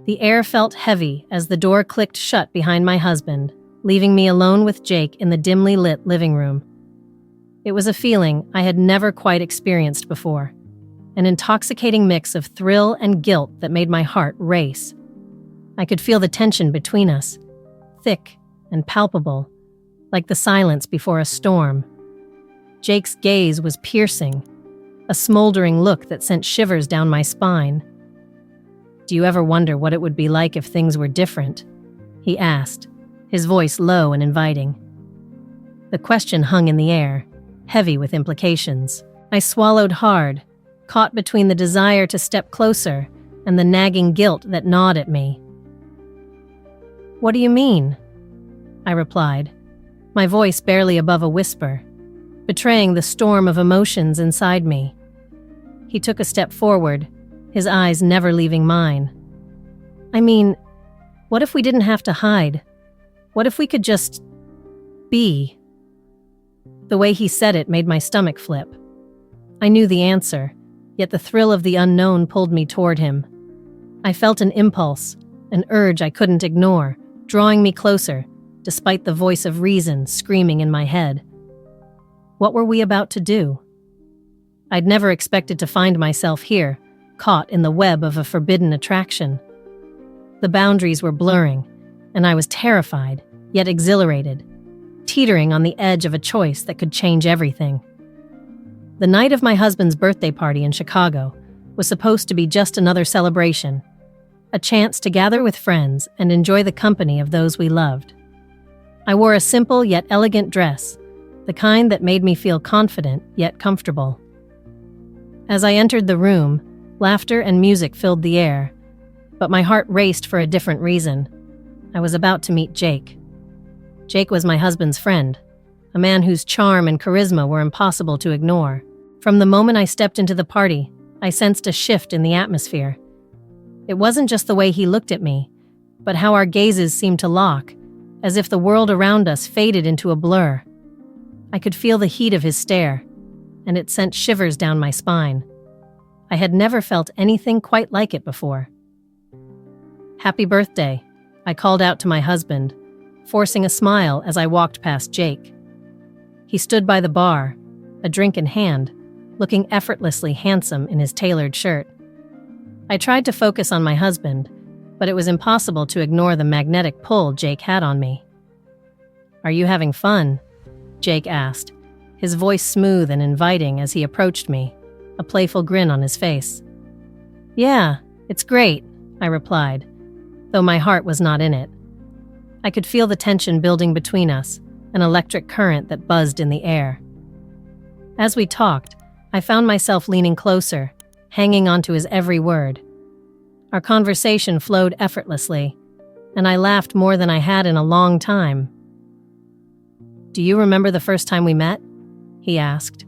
The air felt heavy as the door clicked shut behind my husband, leaving me alone with Jake in the dimly lit living room. It was a feeling I had never quite experienced before, an intoxicating mix of thrill and guilt that made my heart race. I could feel the tension between us, thick and palpable, like the silence before a storm. Jake's gaze was piercing, a smoldering look that sent shivers down my spine. "Do you ever wonder what it would be like if things were different?" he asked, his voice low and inviting. The question hung in the air, heavy with implications. I swallowed hard, caught between the desire to step closer and the nagging guilt that gnawed at me. "What do you mean?" I replied, my voice barely above a whisper, betraying the storm of emotions inside me. He took a step forward, his eyes never leaving mine. "I mean, what if we didn't have to hide? What if we could just be?" The way he said it made my stomach flip. I knew the answer, yet the thrill of the unknown pulled me toward him. I felt an impulse, an urge I couldn't ignore, drawing me closer, despite the voice of reason screaming in my head. What were we about to do? I'd never expected to find myself here, caught in the web of a forbidden attraction. The boundaries were blurring, and I was terrified, yet exhilarated, teetering on the edge of a choice that could change everything. The night of my husband's birthday party in Chicago was supposed to be just another celebration, a chance to gather with friends and enjoy the company of those we loved. I wore a simple yet elegant dress, the kind that made me feel confident yet comfortable. As I entered the room, laughter and music filled the air, but my heart raced for a different reason. I was about to meet Jake. Jake was my husband's friend, a man whose charm and charisma were impossible to ignore. From the moment I stepped into the party, I sensed a shift in the atmosphere. It wasn't just the way he looked at me, but how our gazes seemed to lock, as if the world around us faded into a blur. I could feel the heat of his stare, and it sent shivers down my spine. I had never felt anything quite like it before. "Happy birthday," I called out to my husband, forcing a smile as I walked past Jake. He stood by the bar, a drink in hand, looking effortlessly handsome in his tailored shirt. I tried to focus on my husband, but it was impossible to ignore the magnetic pull Jake had on me. "Are you having fun?" Jake asked, his voice smooth and inviting as he approached me, a playful grin on his face. "Yeah, it's great," I replied, though my heart was not in it. I could feel the tension building between us, an electric current that buzzed in the air. As we talked, I found myself leaning closer, hanging onto his every word. Our conversation flowed effortlessly, and I laughed more than I had in a long time. "Do you remember the first time we met?" he asked,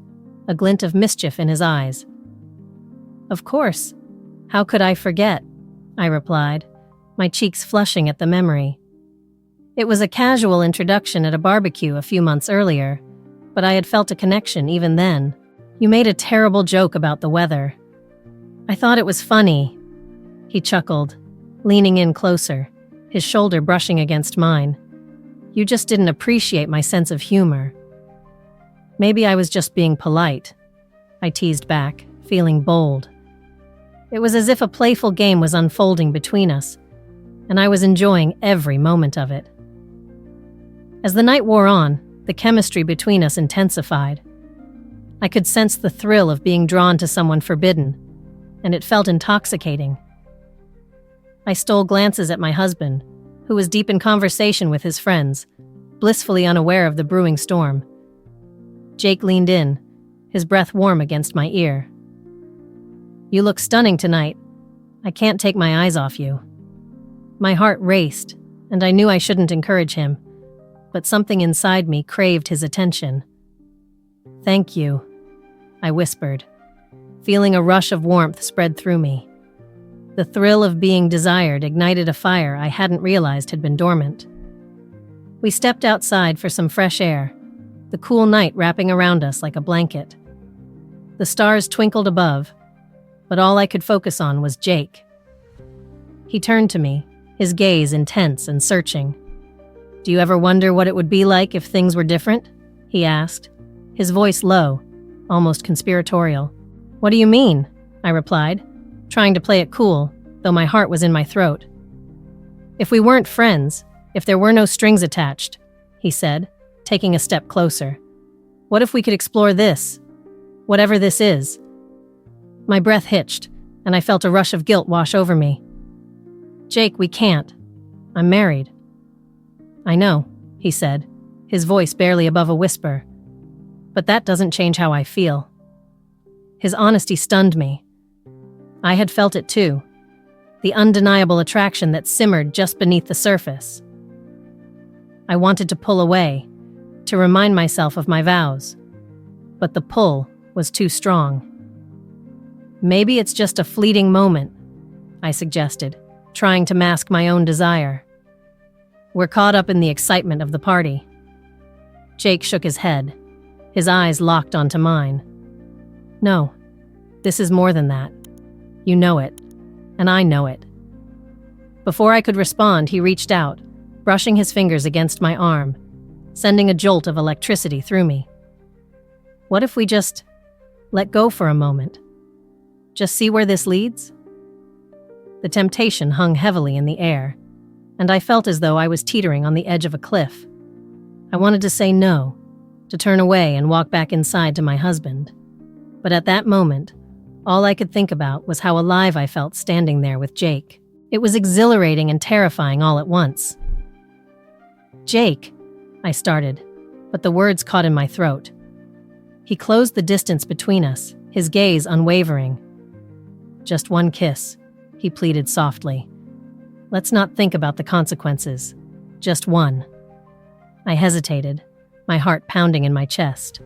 a glint of mischief in his eyes. "Of course. How could I forget?" I replied, my cheeks flushing at the memory. It was a casual introduction at a barbecue a few months earlier, but I had felt a connection even then. "You made a terrible joke about the weather. I thought it was funny," he chuckled, leaning in closer, his shoulder brushing against mine. "You just didn't appreciate my sense of humor." "Maybe I was just being polite," I teased back, feeling bold. It was as if a playful game was unfolding between us, and I was enjoying every moment of it. As the night wore on, the chemistry between us intensified. I could sense the thrill of being drawn to someone forbidden, and it felt intoxicating. I stole glances at my husband, who was deep in conversation with his friends, blissfully unaware of the brewing storm. Jake leaned in, his breath warm against my ear. "You look stunning tonight. I can't take my eyes off you." My heart raced, and I knew I shouldn't encourage him, but something inside me craved his attention. "Thank you," I whispered, feeling a rush of warmth spread through me. The thrill of being desired ignited a fire I hadn't realized had been dormant. We stepped outside for some fresh air, the cool night wrapping around us like a blanket. The stars twinkled above, but all I could focus on was Jake. He turned to me, his gaze intense and searching. "Do you ever wonder what it would be like if things were different?" he asked, his voice low, almost conspiratorial. "What do you mean?" I replied, trying to play it cool, though my heart was in my throat. "If we weren't friends, if there were no strings attached," he said, taking a step closer. "What if we could explore this? Whatever this is." My breath hitched, and I felt a rush of guilt wash over me. "Jake, we can't. I'm married." "I know," he said, his voice barely above a whisper. "But that doesn't change how I feel." His honesty stunned me. I had felt it too, the undeniable attraction that simmered just beneath the surface. I wanted to pull away, to remind myself of my vows, but the pull was too strong. "Maybe it's just a fleeting moment," I suggested, trying to mask my own desire. "We're caught up in the excitement of the party." Jake shook his head, his eyes locked onto mine. "No, this is more than that. You know it, and I know it." Before I could respond, he reached out, brushing his fingers against my arm, sending a jolt of electricity through me. "What if we just let go for a moment? Just see where this leads?" The temptation hung heavily in the air, and I felt as though I was teetering on the edge of a cliff. I wanted to say no, to turn away and walk back inside to my husband. But at that moment, all I could think about was how alive I felt standing there with Jake. It was exhilarating and terrifying all at once. "Jake," I started, but the words caught in my throat. He closed the distance between us, his gaze unwavering. "Just one kiss," he pleaded softly. "Let's not think about the consequences. Just one." I hesitated, my heart pounding in my chest.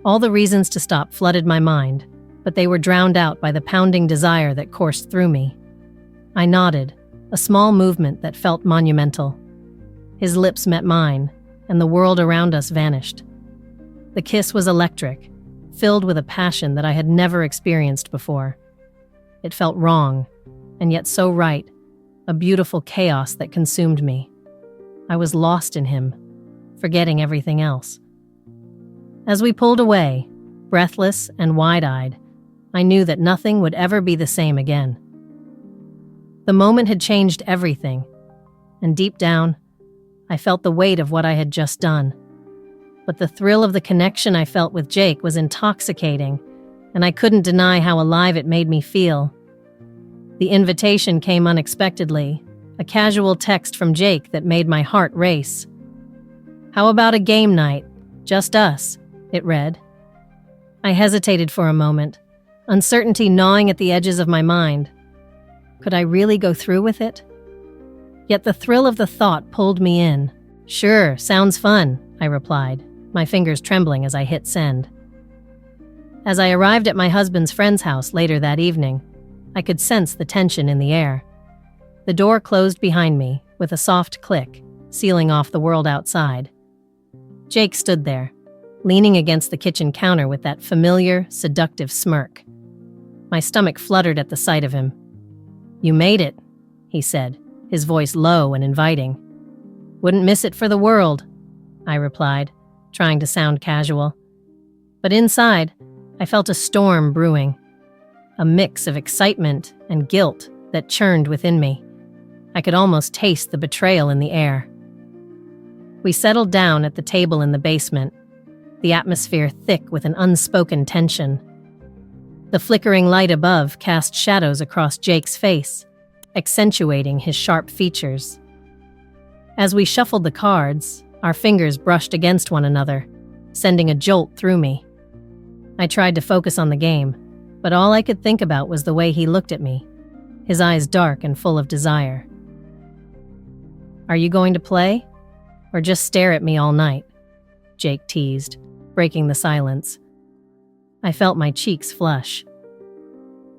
All the reasons to stop flooded my mind, but they were drowned out by the pounding desire that coursed through me. I nodded, a small movement that felt monumental. His lips met mine, and the world around us vanished. The kiss was electric, filled with a passion that I had never experienced before. It felt wrong, and yet so right, a beautiful chaos that consumed me. I was lost in him, forgetting everything else. As we pulled away, breathless and wide-eyed, I knew that nothing would ever be the same again. The moment had changed everything, and deep down, I felt the weight of what I had just done. But the thrill of the connection I felt with Jake was intoxicating, and I couldn't deny how alive it made me feel. The invitation came unexpectedly, a casual text from Jake that made my heart race. "How about a game night? Just us," it read. I hesitated for a moment, uncertainty gnawing at the edges of my mind. Could I really go through with it? Yet the thrill of the thought pulled me in. "Sure, sounds fun," I replied, my fingers trembling as I hit send. As I arrived at my husband's friend's house later that evening, I could sense the tension in the air. The door closed behind me with a soft click, sealing off the world outside. Jake stood there, leaning against the kitchen counter with that familiar, seductive smirk. My stomach fluttered at the sight of him. "You made it," he said, his voice low and inviting. "Wouldn't miss it for the world," I replied, trying to sound casual. But inside, I felt a storm brewing, a mix of excitement and guilt that churned within me. I could almost taste the betrayal in the air. We settled down at the table in the basement, the atmosphere thick with an unspoken tension. The flickering light above cast shadows across Jake's face, accentuating his sharp features. As we shuffled the cards, our fingers brushed against one another, sending a jolt through me. I tried to focus on the game, but all I could think about was the way he looked at me, his eyes dark and full of desire. "Are you going to play? Or just stare at me all night?" Jake teased, breaking the silence. I felt my cheeks flush.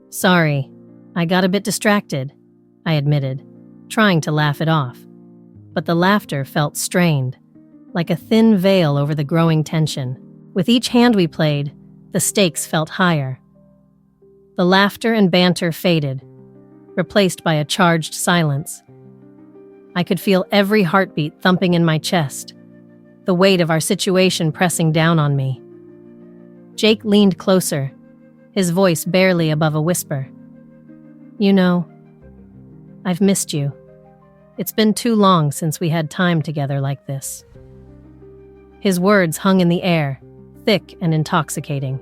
"Sorry, I got a bit distracted," I admitted, trying to laugh it off. But the laughter felt strained, like a thin veil over the growing tension. With each hand we played, the stakes felt higher. The laughter and banter faded, replaced by a charged silence. I could feel every heartbeat thumping in my chest, the weight of our situation pressing down on me. Jake leaned closer, his voice barely above a whisper. "You know, I've missed you. It's been too long since we had time together like this." His words hung in the air, thick and intoxicating.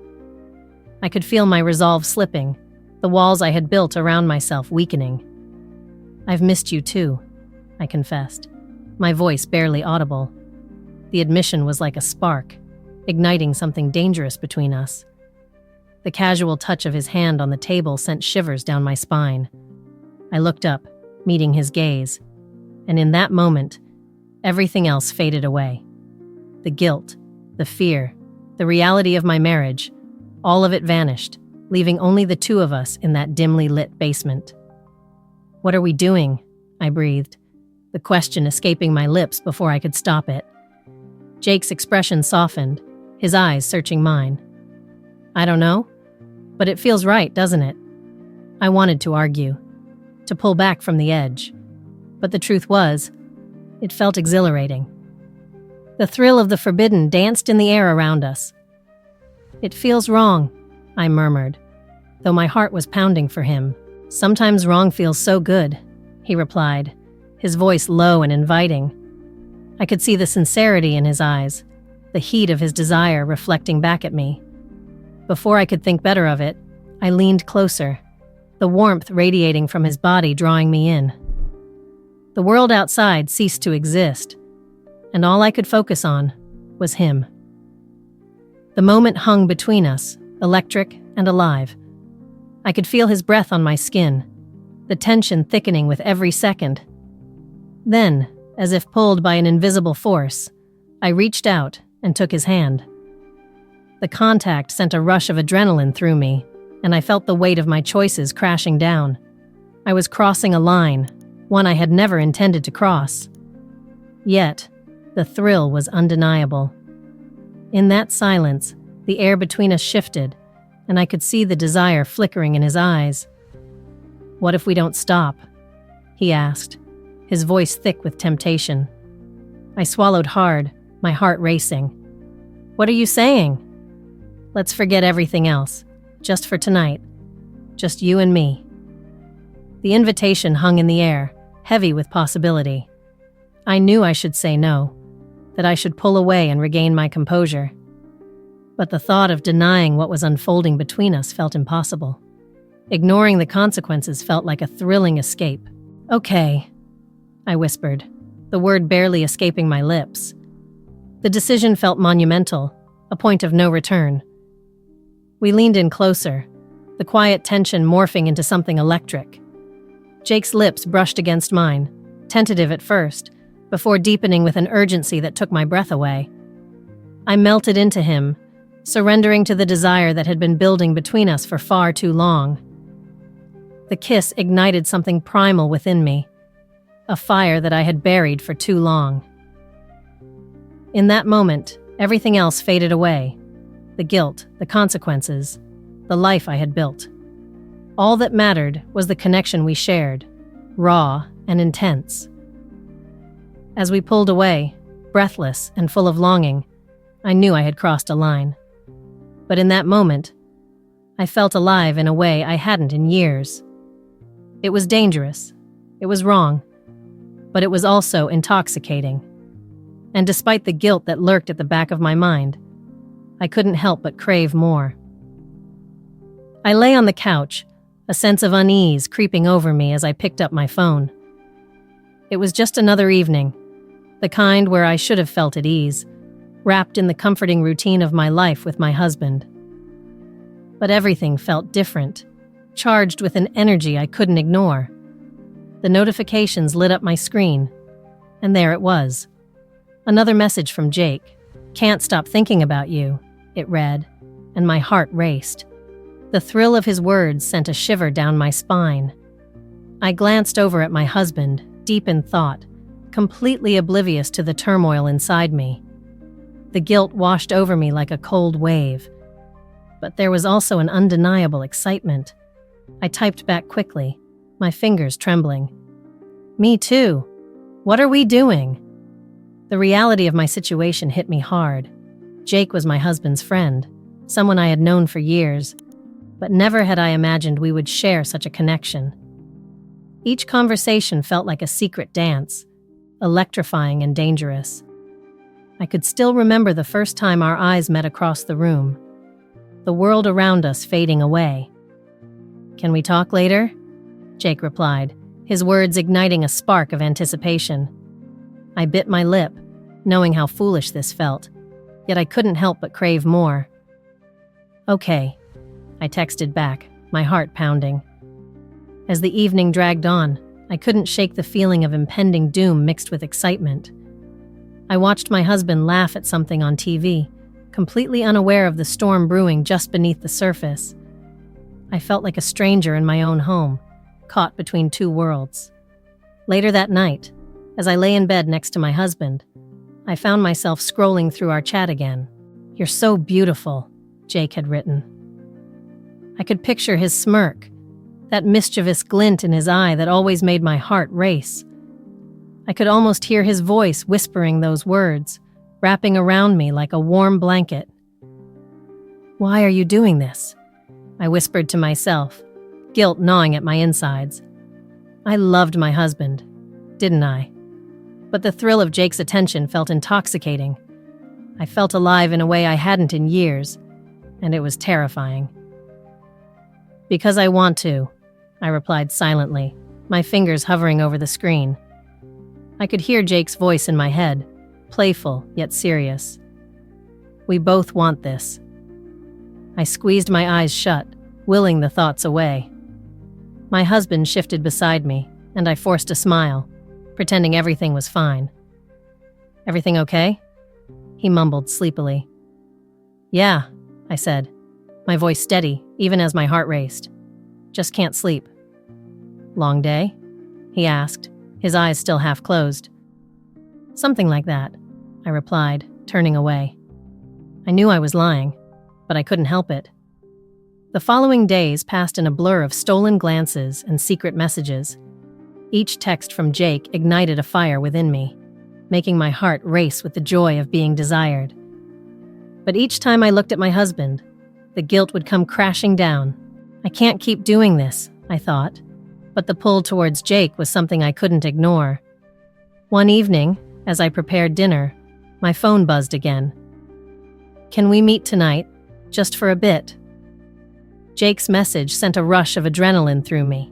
I could feel my resolve slipping, the walls I had built around myself weakening. "I've missed you too," I confessed, my voice barely audible. The admission was like a spark, igniting something dangerous between us. The casual touch of his hand on the table sent shivers down my spine. I looked up, meeting his gaze, and in that moment, everything else faded away. The guilt, the fear, the reality of my marriage, all of it vanished, leaving only the two of us in that dimly lit basement. "What are we doing?" I breathed, the question escaping my lips before I could stop it. Jake's expression softened, his eyes searching mine. "I don't know, but it feels right, doesn't it?" I wanted to argue, to pull back from the edge, but the truth was, it felt exhilarating. The thrill of the forbidden danced in the air around us. "It feels wrong," I murmured, though my heart was pounding for him. "Sometimes wrong feels so good," he replied, his voice low and inviting. I could see the sincerity in his eyes, the heat of his desire reflecting back at me. Before I could think better of it, I leaned closer, the warmth radiating from his body drawing me in. The world outside ceased to exist, and all I could focus on was him. The moment hung between us, electric and alive. I could feel his breath on my skin, the tension thickening with every second. Then, as if pulled by an invisible force, I reached out and took his hand. The contact sent a rush of adrenaline through me, and I felt the weight of my choices crashing down. I was crossing a line, one I had never intended to cross. Yet, the thrill was undeniable. In that silence, the air between us shifted, and I could see the desire flickering in his eyes. "What if we don't stop?" he asked, his voice thick with temptation. I swallowed hard, my heart racing. "What are you saying?" "Let's forget everything else, just for tonight. Just you and me." The invitation hung in the air, heavy with possibility. I knew I should say no, that I should pull away and regain my composure. But the thought of denying what was unfolding between us felt impossible. Ignoring the consequences felt like a thrilling escape. "Okay," I whispered, the word barely escaping my lips. The decision felt monumental, a point of no return. We leaned in closer, the quiet tension morphing into something electric. Jake's lips brushed against mine, tentative at first, before deepening with an urgency that took my breath away. I melted into him, surrendering to the desire that had been building between us for far too long. The kiss ignited something primal within me, a fire that I had buried for too long. In that moment, everything else faded away. The guilt, the consequences, the life I had built. All that mattered was the connection we shared, raw and intense. As we pulled away, breathless and full of longing, I knew I had crossed a line. But in that moment, I felt alive in a way I hadn't in years. It was dangerous. It was wrong. But it was also intoxicating. And despite the guilt that lurked at the back of my mind, I couldn't help but crave more. I lay on the couch, a sense of unease creeping over me as I picked up my phone. It was just another evening, the kind where I should have felt at ease, wrapped in the comforting routine of my life with my husband. But everything felt different, charged with an energy I couldn't ignore. The notifications lit up my screen, and there it was. Another message from Jake. "Can't stop thinking about you," it read, and my heart raced. The thrill of his words sent a shiver down my spine. I glanced over at my husband, deep in thought, completely oblivious to the turmoil inside me. The guilt washed over me like a cold wave. But there was also an undeniable excitement. I typed back quickly, my fingers trembling. Me too. What are we doing? The reality of my situation hit me hard. Jake was my husband's friend, someone I had known for years, but never had I imagined we would share such a connection. Each conversation felt like a secret dance, electrifying and dangerous. I could still remember the first time our eyes met across the room, the world around us fading away. "Can we talk later?" Jake replied, his words igniting a spark of anticipation. I bit my lip, knowing how foolish this felt, yet I couldn't help but crave more. "Okay," I texted back, my heart pounding. As the evening dragged on, I couldn't shake the feeling of impending doom mixed with excitement. I watched my husband laugh at something on TV, completely unaware of the storm brewing just beneath the surface. I felt like a stranger in my own home, caught between two worlds. Later that night, as I lay in bed next to my husband, I found myself scrolling through our chat again. "You're so beautiful," Jake had written. I could picture his smirk, that mischievous glint in his eye that always made my heart race. I could almost hear his voice whispering those words, wrapping around me like a warm blanket. "Why are you doing this?" I whispered to myself, guilt gnawing at my insides. I loved my husband, didn't I? But the thrill of Jake's attention felt intoxicating. I felt alive in a way I hadn't in years, and it was terrifying. "Because I want to," I replied silently, my fingers hovering over the screen. I could hear Jake's voice in my head, playful yet serious. "We both want this." I squeezed my eyes shut, willing the thoughts away. My husband shifted beside me, and I forced a smile, pretending everything was fine. "Everything okay?" He mumbled sleepily. "Yeah," I said, my voice steady even as my heart raced. "Just can't sleep." "Long day?" he asked, his eyes still half closed. "Something like that," I replied, turning away. I knew I was lying, but I couldn't help it. The following days passed in a blur of stolen glances and secret messages. Each text from Jake ignited a fire within me, making my heart race with the joy of being desired. But each time I looked at my husband, the guilt would come crashing down. I can't keep doing this, I thought, but the pull towards Jake was something I couldn't ignore. One evening, as I prepared dinner, my phone buzzed again. "Can we meet tonight, just for a bit?" Jake's message sent a rush of adrenaline through me.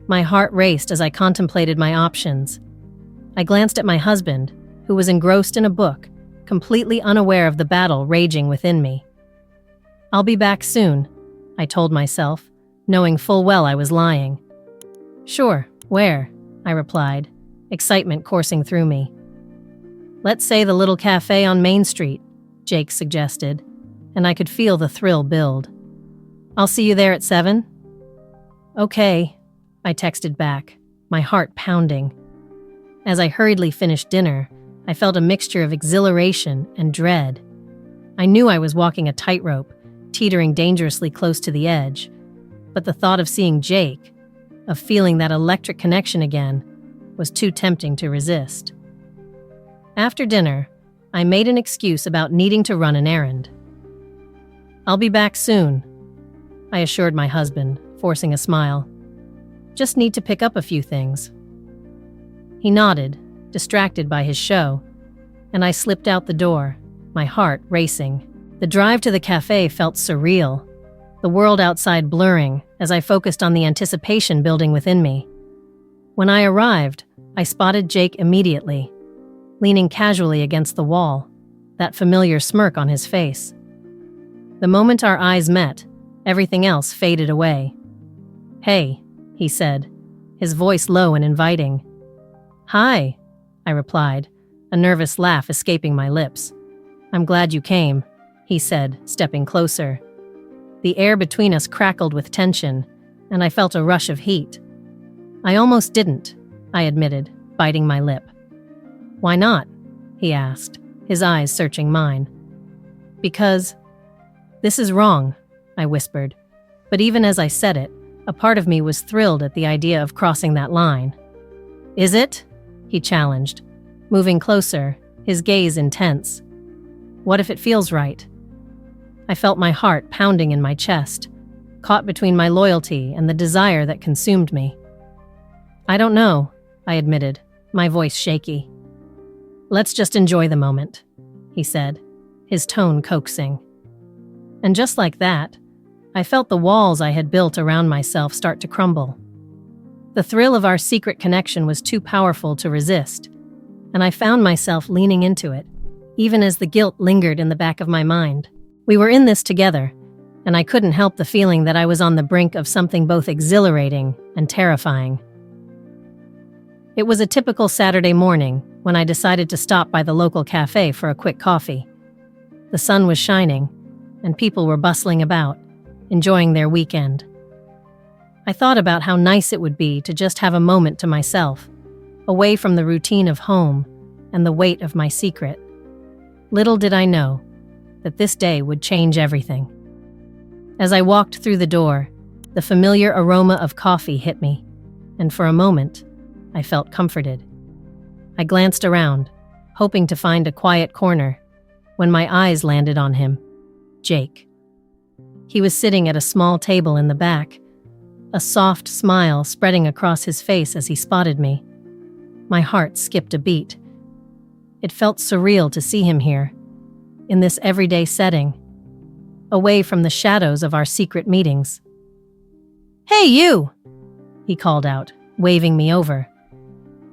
My heart raced as I contemplated my options. I glanced at my husband, who was engrossed in a book, completely unaware of the battle raging within me. "I'll be back soon," I told myself, knowing full well I was lying. "Sure, where?" I replied, excitement coursing through me. "Let's say the little cafe on Main Street," Jake suggested, and I could feel the thrill build. "I'll see you there at 7? "Okay," I texted back, my heart pounding. As I hurriedly finished dinner, I felt a mixture of exhilaration and dread. I knew I was walking a tightrope, teetering dangerously close to the edge, but the thought of seeing Jake, of feeling that electric connection again, was too tempting to resist. After dinner, I made an excuse about needing to run an errand. "I'll be back soon," I assured my husband, forcing a smile. "Just need to pick up a few things." He nodded, distracted by his show, and I slipped out the door, my heart racing. The drive to the cafe felt surreal, the world outside blurring as I focused on the anticipation building within me. When I arrived, I spotted Jake immediately, leaning casually against the wall, that familiar smirk on his face. The moment our eyes met, everything else faded away. "Hey," he said, his voice low and inviting. "Hi," I replied, a nervous laugh escaping my lips. "I'm glad you came," he said, stepping closer. The air between us crackled with tension, and I felt a rush of heat. "I almost didn't," I admitted, biting my lip. "Why not?" he asked, his eyes searching mine. "Because this is wrong," I whispered, but even as I said it, A part of me was thrilled at the idea of crossing that line. "Is it?" he challenged, moving closer, his gaze intense. "What if it feels right?" I felt my heart pounding in my chest, caught between my loyalty and the desire that consumed me. "I don't know," I admitted, my voice shaky. "Let's just enjoy the moment," he said, his tone coaxing. And just like that, I felt the walls I had built around myself start to crumble. The thrill of our secret connection was too powerful to resist, and I found myself leaning into it, even as the guilt lingered in the back of my mind. We were in this together, and I couldn't help the feeling that I was on the brink of something both exhilarating and terrifying. It was a typical Saturday morning when I decided to stop by the local cafe for a quick coffee. The sun was shining, and people were bustling about, enjoying their weekend. I thought about how nice it would be to just have a moment to myself, away from the routine of home and the weight of my secret. Little did I know that this day would change everything. As I walked through the door, the familiar aroma of coffee hit me, and for a moment, I felt comforted. I glanced around, hoping to find a quiet corner, when my eyes landed on him, Jake. He was sitting at a small table in the back, a soft smile spreading across his face as he spotted me. My heart skipped a beat. It felt surreal to see him here, in this everyday setting, away from the shadows of our secret meetings. "Hey, you!" he called out, waving me over.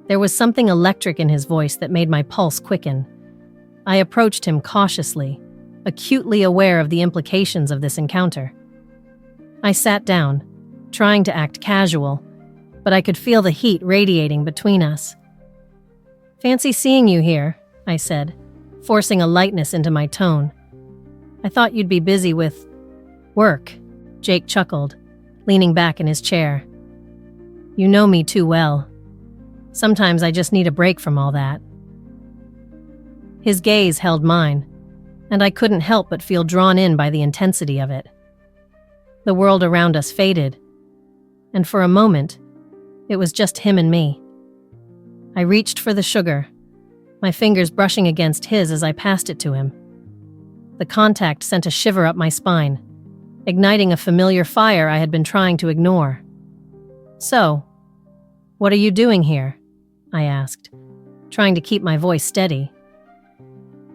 There was something electric in his voice that made my pulse quicken. I approached him cautiously, acutely aware of the implications of this encounter. I sat down, trying to act casual, but I could feel the heat radiating between us. "Fancy seeing you here," I said, forcing a lightness into my tone. "I thought you'd be busy with work," Jake chuckled, leaning back in his chair. "You know me too well. Sometimes I just need a break from all that." His gaze held mine, and I couldn't help but feel drawn in by the intensity of it. The world around us faded, and for a moment, it was just him and me. I reached for the sugar, my fingers brushing against his as I passed it to him. The contact sent a shiver up my spine, igniting a familiar fire I had been trying to ignore. "So, what are you doing here?" I asked, trying to keep my voice steady.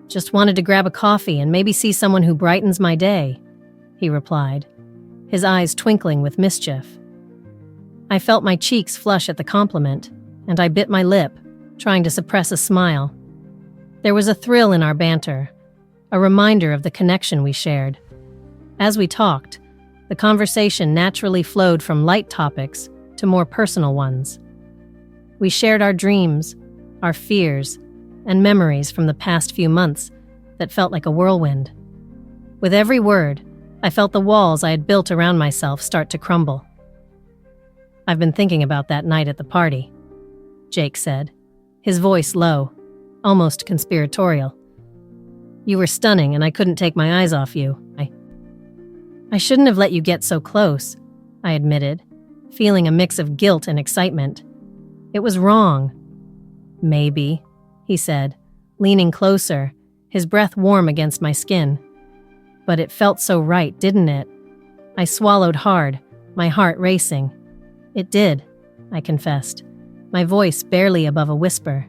"Just wanted to grab a coffee and maybe see someone who brightens my day," he replied, his eyes twinkling with mischief. I felt my cheeks flush at the compliment, and I bit my lip, trying to suppress a smile. There was a thrill in our banter, a reminder of the connection we shared. As we talked, the conversation naturally flowed from light topics to more personal ones. We shared our dreams, our fears, and memories from the past few months that felt like a whirlwind. With every word, I felt the walls I had built around myself start to crumble. "I've been thinking about that night at the party," Jake said, his voice low, almost conspiratorial. "You were stunning and I couldn't take my eyes off you. I shouldn't have let you get so close," I admitted, feeling a mix of guilt and excitement. "It was wrong." "Maybe," he said, leaning closer, his breath warm against my skin. "But it felt so right, didn't it?" I swallowed hard, my heart racing. "It did," I confessed, my voice barely above a whisper.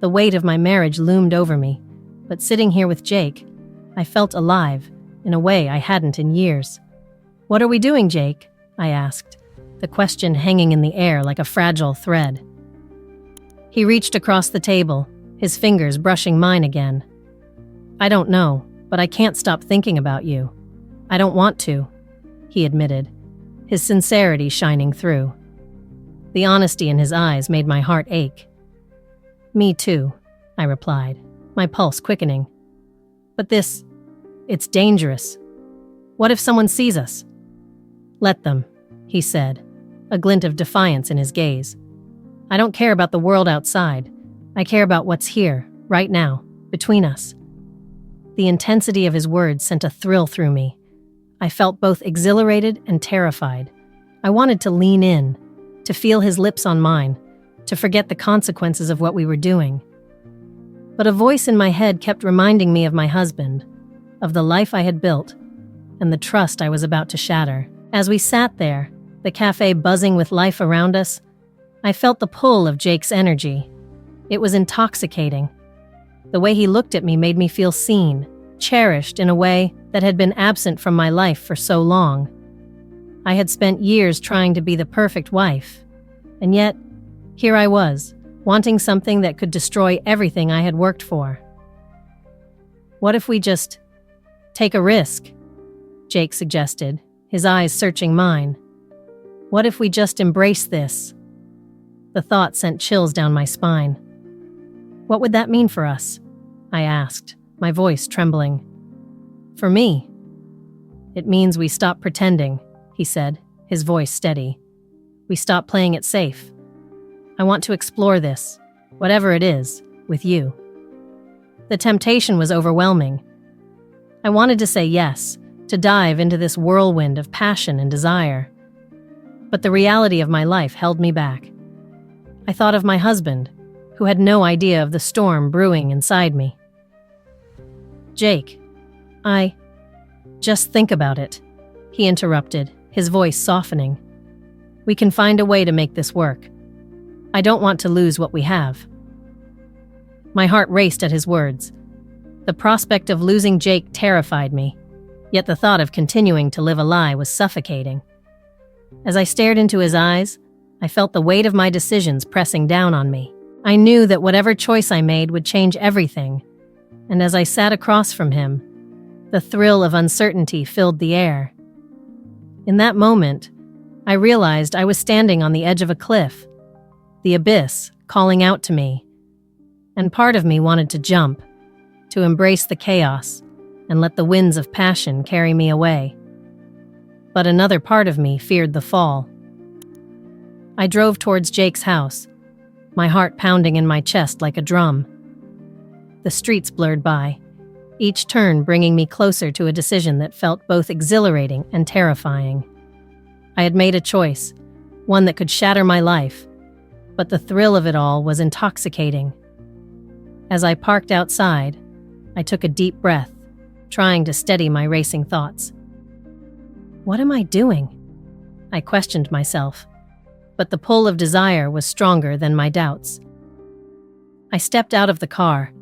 The weight of my marriage loomed over me, but sitting here with Jake, I felt alive in a way I hadn't in years. "What are we doing, Jake?" I asked, the question hanging in the air like a fragile thread. He reached across the table, his fingers brushing mine again. "I don't know, but I can't stop thinking about you. I don't want to," he admitted, his sincerity shining through. The honesty in his eyes made my heart ache. "Me too," I replied, my pulse quickening. "But it's dangerous. What if someone sees us?" "Let them," he said, a glint of defiance in his gaze. "I don't care about the world outside. I care about what's here, right now, between us." The intensity of his words sent a thrill through me. I felt both exhilarated and terrified, I wanted to lean in, to feel his lips on mine, to forget the consequences of what we were doing. But a voice in my head kept reminding me of my husband, of the life I had built, and the trust I was about to shatter. As we sat there, the cafe buzzing with life around us, I felt the pull of Jake's energy. It was intoxicating. The way he looked at me made me feel seen, cherished in a way that had been absent from my life for so long. I had spent years trying to be the perfect wife, and yet, here I was, wanting something that could destroy everything I had worked for. What if we just take a risk? Jake suggested, his eyes searching mine. What if we just embrace this? The thought sent chills down my spine. What would that mean for us? I asked, my voice trembling. For me, it means we stop pretending, he said, his voice steady. We stop playing it safe. I want to explore this, whatever it is, with you. The temptation was overwhelming. I wanted to say yes, to dive into this whirlwind of passion and desire. But the reality of my life held me back. I thought of my husband, who had no idea of the storm brewing inside me. Jake, just think about it, he interrupted, his voice softening. We can find a way to make this work. I don't want to lose what we have. My heart raced at his words. The prospect of losing Jake terrified me, yet the thought of continuing to live a lie was suffocating. As I stared into his eyes, I felt the weight of my decisions pressing down on me. I knew that whatever choice I made would change everything, and as I sat across from him, the thrill of uncertainty filled the air. In that moment, I realized I was standing on the edge of a cliff, the abyss calling out to me, and part of me wanted to jump, to embrace the chaos and let the winds of passion carry me away. But another part of me feared the fall. I drove towards Jake's house, my heart pounding in my chest like a drum. The streets blurred by, each turn bringing me closer to a decision that felt both exhilarating and terrifying. I had made a choice, one that could shatter my life, but the thrill of it all was intoxicating. As I parked outside, I took a deep breath, trying to steady my racing thoughts. What am I doing? I questioned myself, but the pull of desire was stronger than my doubts. I stepped out of the car,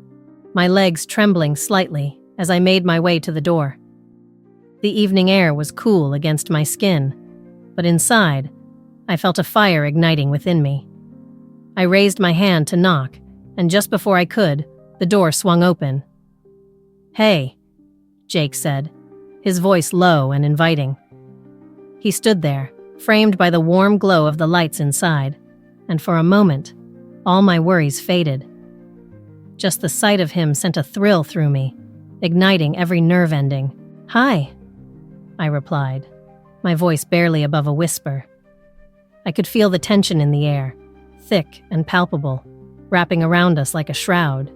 my legs trembling slightly as I made my way to the door. The evening air was cool against my skin, but inside, I felt a fire igniting within me. I raised my hand to knock, and just before I could, the door swung open. "Hey," Jake said, his voice low and inviting. He stood there, framed by the warm glow of the lights inside, and for a moment, all my worries faded. Just the sight of him sent a thrill through me, igniting every nerve ending. "Hi," I replied, my voice barely above a whisper. I could feel the tension in the air, thick and palpable, wrapping around us like a shroud.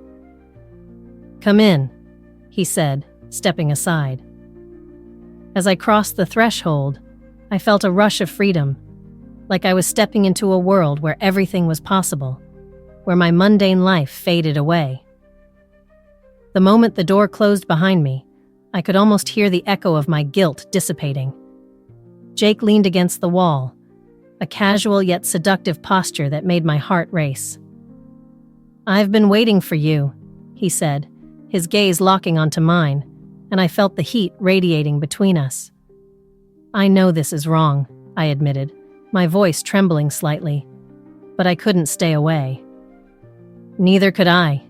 "Come in," he said, stepping aside. As I crossed the threshold, I felt a rush of freedom, like I was stepping into a world where everything was possible, where my mundane life faded away. The moment the door closed behind me, I could almost hear the echo of my guilt dissipating. Jake leaned against the wall, a casual yet seductive posture that made my heart race. "I've been waiting for you," he said, his gaze locking onto mine, and I felt the heat radiating between us. "I know this is wrong," I admitted, my voice trembling slightly, but I couldn't stay away. "Neither could I,"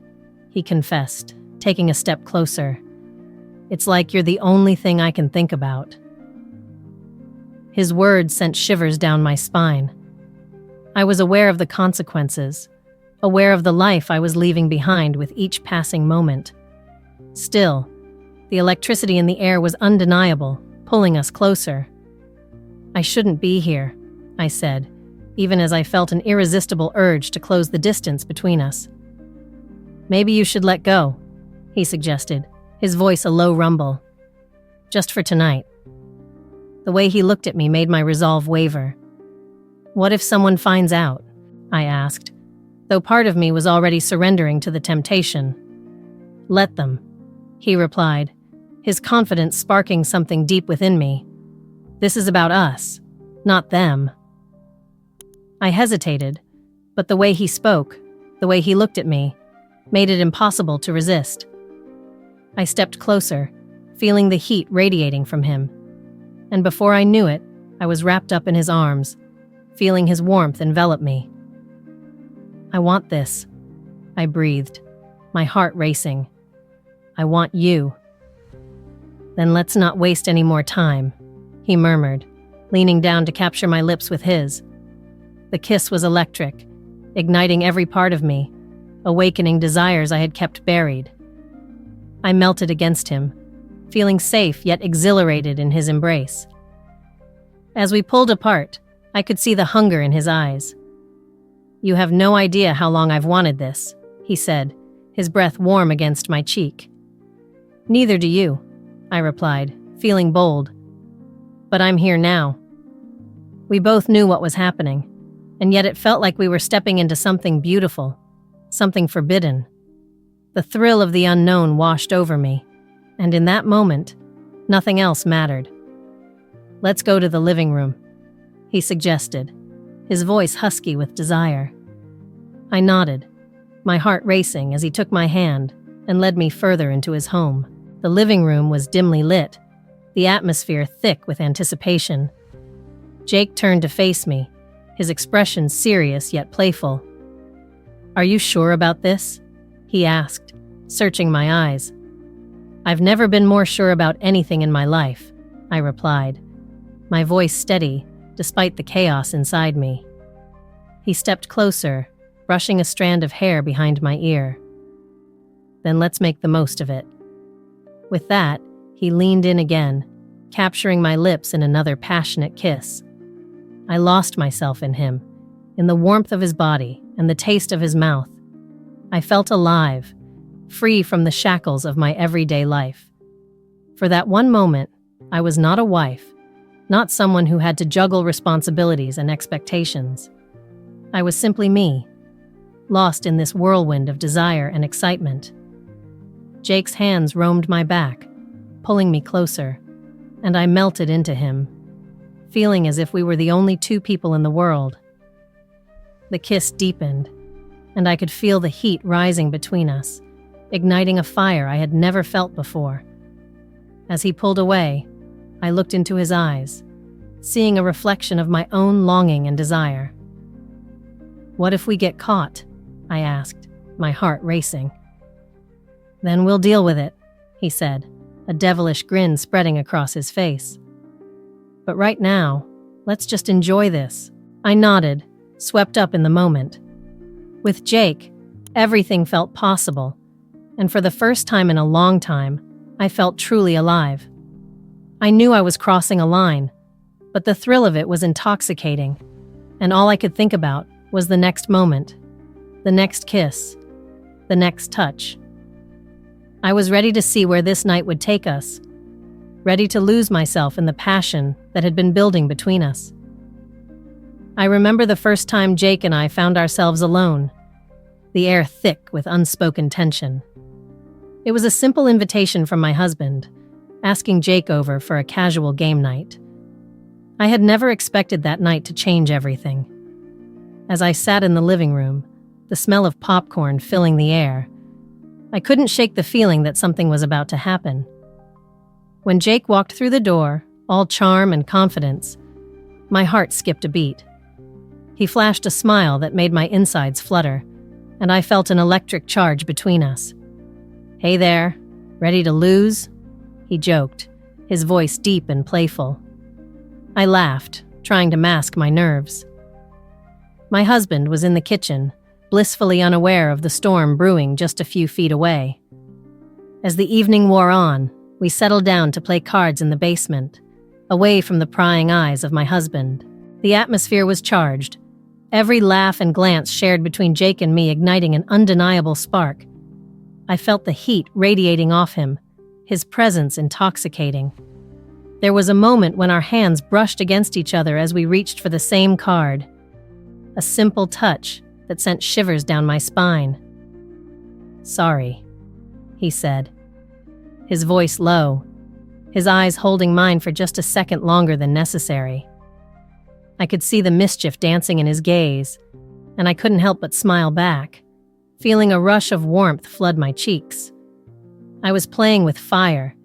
he confessed, taking a step closer. "It's like you're the only thing I can think about." His words sent shivers down my spine. I was aware of the consequences, aware of the life I was leaving behind with each passing moment. Still, the electricity in the air was undeniable, pulling us closer. "I shouldn't be here," I said, even as I felt an irresistible urge to close the distance between us. "Maybe you should let go," he suggested, his voice a low rumble. "Just for tonight." The way he looked at me made my resolve waver, What if someone finds out? I asked, though part of me was already surrendering to the temptation. Let them, he replied, his confidence sparking something deep within me. This is about us, not them. I hesitated, but the way he spoke, the way he looked at me, made it impossible to resist. I stepped closer, feeling the heat radiating from him. And before I knew it, I was wrapped up in his arms, feeling his warmth envelop me. I want this, I breathed, my heart racing. I want you. Then let's not waste any more time, he murmured, leaning down to capture my lips with his. The kiss was electric, igniting every part of me, awakening desires I had kept buried. I melted against him, feeling safe yet exhilarated in his embrace. As we pulled apart, I could see the hunger in his eyes. You have no idea how long I've wanted this, he said, his breath warm against my cheek. Neither do you, I replied, feeling bold. But I'm here now. We both knew what was happening, and yet it felt like we were stepping into something beautiful, something forbidden. The thrill of the unknown washed over me, and in that moment, nothing else mattered. Let's go to the living room, he suggested, his voice husky with desire. I nodded, my heart racing as he took my hand and led me further into his home. The living room was dimly lit, the atmosphere thick with anticipation. Jake turned to face me, his expression serious yet playful. Are you sure about this? He asked, searching my eyes. I've never been more sure about anything in my life, I replied, my voice steady despite the chaos inside me. He stepped closer, brushing a strand of hair behind my ear. Then let's make the most of it. With that, he leaned in again, capturing my lips in another passionate kiss. I lost myself in him, in the warmth of his body and the taste of his mouth. I felt alive, free from the shackles of my everyday life. For that one moment, I was not a wife, not someone who had to juggle responsibilities and expectations. I was simply me, lost in this whirlwind of desire and excitement. Jake's hands roamed my back, pulling me closer, and I melted into him, feeling as if we were the only two people in the world. The kiss deepened, and I could feel the heat rising between us, igniting a fire I had never felt before. As he pulled away, I looked into his eyes, seeing a reflection of my own longing and desire. What if we get caught? I asked, my heart racing. Then we'll deal with it, he said, a devilish grin spreading across his face. But right now, let's just enjoy this. I nodded, swept up in the moment. With Jake, everything felt possible, and for the first time in a long time, I felt truly alive. I knew I was crossing a line, but the thrill of it was intoxicating, and all I could think about was the next moment, the next kiss, the next touch. I was ready to see where this night would take us, ready to lose myself in the passion that had been building between us. I remember the first time Jake and I found ourselves alone, the air thick with unspoken tension. It was a simple invitation from my husband, asking Jake over for a casual game night. I had never expected that night to change everything. As I sat in the living room, the smell of popcorn filling the air, I couldn't shake the feeling that something was about to happen. When Jake walked through the door, all charm and confidence, my heart skipped a beat. He flashed a smile that made my insides flutter, and I felt an electric charge between us. Hey there, ready to lose? He joked, his voice deep and playful. I laughed, trying to mask my nerves. My husband was in the kitchen, blissfully unaware of the storm brewing just a few feet away. As the evening wore on, we settled down to play cards in the basement, away from the prying eyes of my husband. The atmosphere was charged, every laugh and glance shared between Jake and me igniting an undeniable spark. I felt the heat radiating off him, his presence intoxicating. There was a moment when our hands brushed against each other as we reached for the same card, a simple touch that sent shivers down my spine. "Sorry," he said, his voice low, his eyes holding mine for just a second longer than necessary. I could see the mischief dancing in his gaze, and I couldn't help but smile back, feeling a rush of warmth flood my cheeks. I was playing with fire,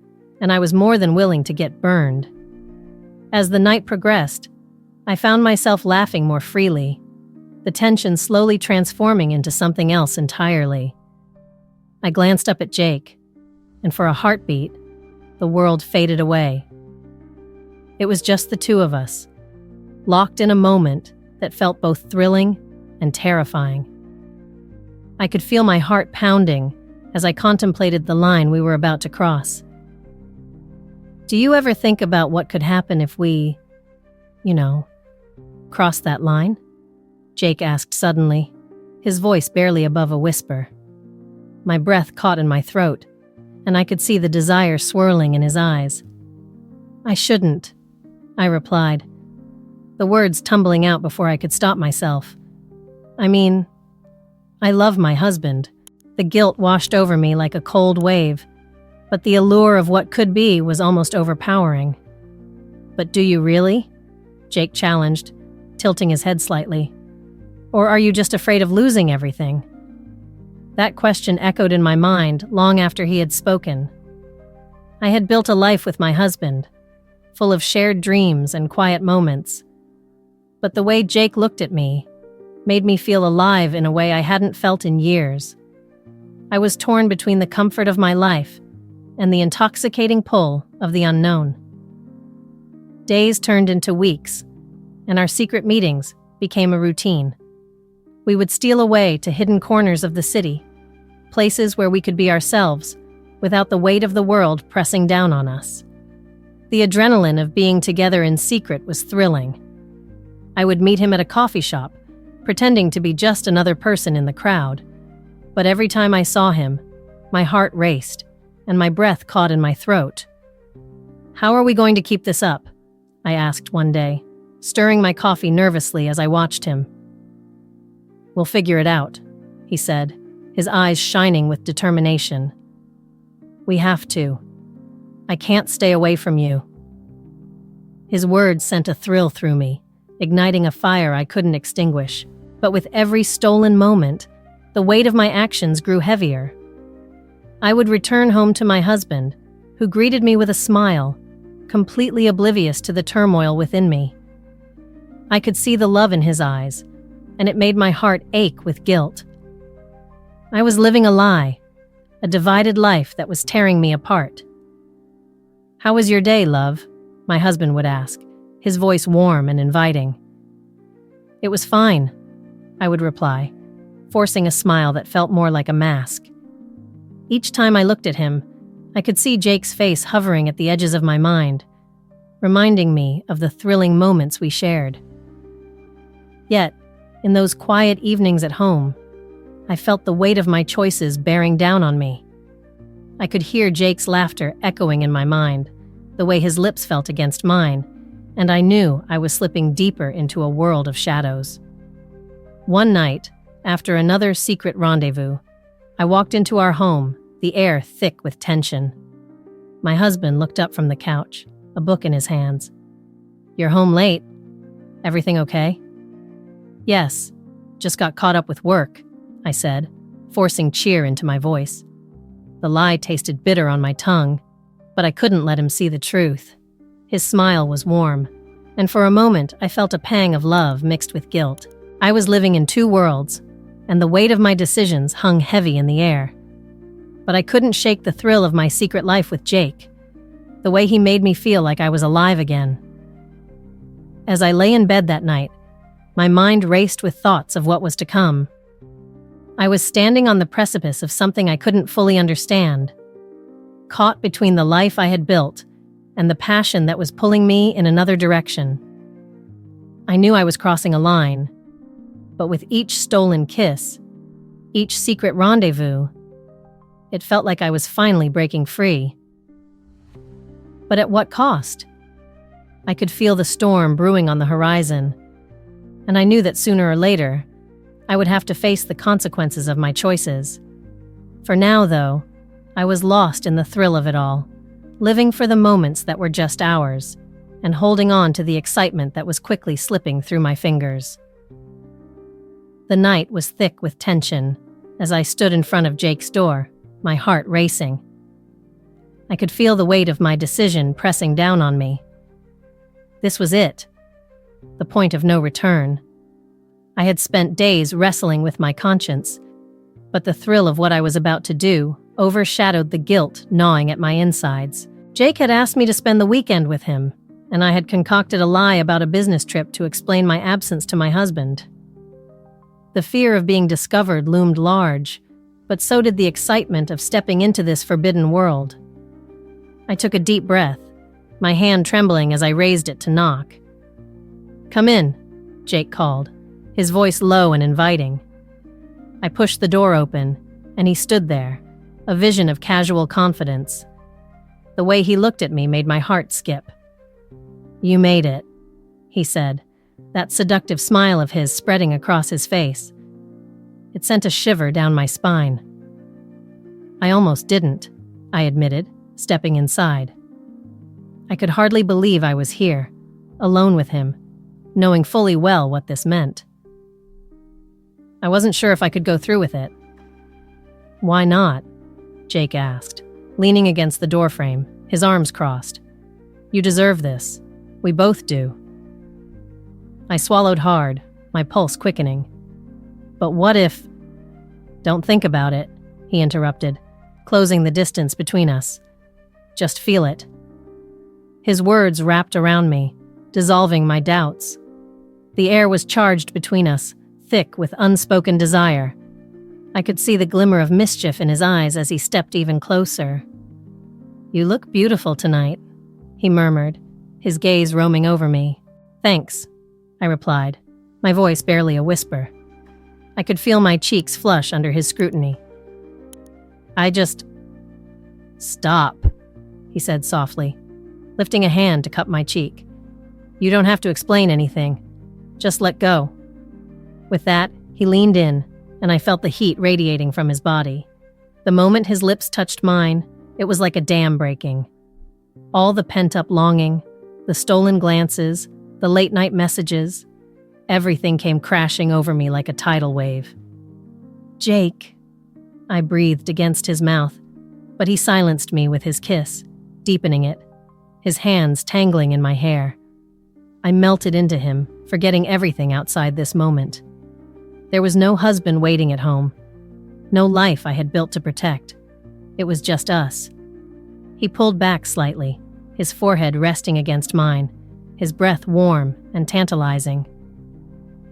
and I was more than willing to get burned. As the night progressed, I found myself laughing more freely, the tension slowly transforming into something else entirely. I glanced up at Jake, and for a heartbeat, the world faded away. It was just the two of us, locked in a moment that felt both thrilling and terrifying. I could feel my heart pounding as I contemplated the line we were about to cross. Do you ever think about what could happen if we, crossed that line? Jake asked suddenly, his voice barely above a whisper. My breath caught in my throat, and I could see the desire swirling in his eyes. "I shouldn't," I replied, the words tumbling out before I could stop myself. I love my husband. The guilt washed over me like a cold wave, but the allure of what could be was almost overpowering. "But do you really?" Jake challenged, tilting his head slightly. "Or are you just afraid of losing everything?" That question echoed in my mind long after he had spoken. I had built a life with my husband, full of shared dreams and quiet moments. But the way Jake looked at me made me feel alive in a way I hadn't felt in years. I was torn between the comfort of my life and the intoxicating pull of the unknown. Days turned into weeks, and our secret meetings became a routine. We would steal away to hidden corners of the city, places where we could be ourselves without the weight of the world pressing down on us. The adrenaline of being together in secret was thrilling. I would meet him at a coffee shop, pretending to be just another person in the crowd. But every time I saw him, my heart raced, and my breath caught in my throat. "How are we going to keep this up?" I asked one day, stirring my coffee nervously as I watched him. "We'll figure it out," he said, his eyes shining with determination. "We have to. I can't stay away from you." His words sent a thrill through me, igniting a fire I couldn't extinguish. But with every stolen moment, the weight of my actions grew heavier. I would return home to my husband, who greeted me with a smile, completely oblivious to the turmoil within me. I could see the love in his eyes, and it made my heart ache with guilt. I was living a lie, a divided life that was tearing me apart. "How was your day, love?" my husband would ask, his voice warm and inviting. "It was fine," I would reply, forcing a smile that felt more like a mask. Each time I looked at him, I could see Jake's face hovering at the edges of my mind, reminding me of the thrilling moments we shared. Yet, in those quiet evenings at home, I felt the weight of my choices bearing down on me. I could hear Jake's laughter echoing in my mind, the way his lips felt against mine, and I knew I was slipping deeper into a world of shadows. One night, after another secret rendezvous, I walked into our home, the air thick with tension. My husband looked up from the couch, a book in his hands. "You're home late. Everything okay?" "Yes, just got caught up with work," I said, forcing cheer into my voice. The lie tasted bitter on my tongue, but I couldn't let him see the truth. His smile was warm, and for a moment I felt a pang of love mixed with guilt. I was living in two worlds, and the weight of my decisions hung heavy in the air. But I couldn't shake the thrill of my secret life with Jake, the way he made me feel like I was alive again. As I lay in bed that night, my mind raced with thoughts of what was to come. I was standing on the precipice of something I couldn't fully understand, caught between the life I had built and the passion that was pulling me in another direction. I knew I was crossing a line, but with each stolen kiss, each secret rendezvous, it felt like I was finally breaking free. But at what cost? I could feel the storm brewing on the horizon, and I knew that sooner or later, I would have to face the consequences of my choices. For now, though, I was lost in the thrill of it all, living for the moments that were just ours, and holding on to the excitement that was quickly slipping through my fingers. The night was thick with tension as I stood in front of Jake's door, my heart racing. I could feel the weight of my decision pressing down on me. This was it, the point of no return. I had spent days wrestling with my conscience, but the thrill of what I was about to do overshadowed the guilt gnawing at my insides. Jake had asked me to spend the weekend with him, and I had concocted a lie about a business trip to explain my absence to my husband. The fear of being discovered loomed large, but so did the excitement of stepping into this forbidden world. I took a deep breath, my hand trembling as I raised it to knock. "Come in," Jake called, his voice low and inviting. I pushed the door open, and he stood there, a vision of casual confidence. The way he looked at me made my heart skip. "You made it," he said, that seductive smile of his spreading across his face. It sent a shiver down my spine. "I almost didn't," I admitted, stepping inside. I could hardly believe I was here, alone with him, knowing fully well what this meant. I wasn't sure if I could go through with it. "Why not?" Jake asked, leaning against the doorframe, his arms crossed. "You deserve this. We both do." I swallowed hard, my pulse quickening. "But what if—" "Don't think about it," he interrupted, closing the distance between us. "Just feel it." His words wrapped around me, dissolving my doubts. The air was charged between us, thick with unspoken desire. I could see the glimmer of mischief in his eyes as he stepped even closer. "You look beautiful tonight," he murmured, his gaze roaming over me. "Thanks," I replied, my voice barely a whisper. I could feel my cheeks flush under his scrutiny. "Stop," he said softly, lifting a hand to cup my cheek. "You don't have to explain anything. Just let go." With that, he leaned in, and I felt the heat radiating from his body. The moment his lips touched mine, it was like a dam breaking. All the pent-up longing, the stolen glances, the late-night messages, everything came crashing over me like a tidal wave. "Jake," I breathed against his mouth, but he silenced me with his kiss, deepening it, his hands tangling in my hair. I melted into him, forgetting everything outside this moment. There was no husband waiting at home, no life I had built to protect. It was just us. He pulled back slightly, his forehead resting against mine, his breath warm and tantalizing.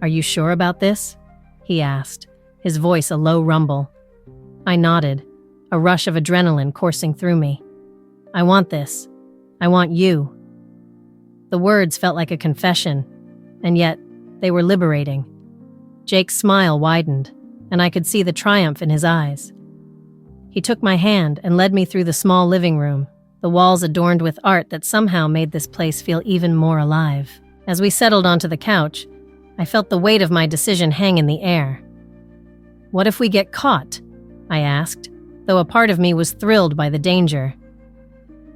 "Are you sure about this?" he asked, his voice a low rumble. I nodded, a rush of adrenaline coursing through me. "I want this. I want you." The words felt like a confession, and yet they were liberating. Jake's smile widened, and I could see the triumph in his eyes. He took my hand and led me through the small living room, the walls adorned with art that somehow made this place feel even more alive. As we settled onto the couch, I felt the weight of my decision hang in the air. "What if we get caught?" I asked, though a part of me was thrilled by the danger.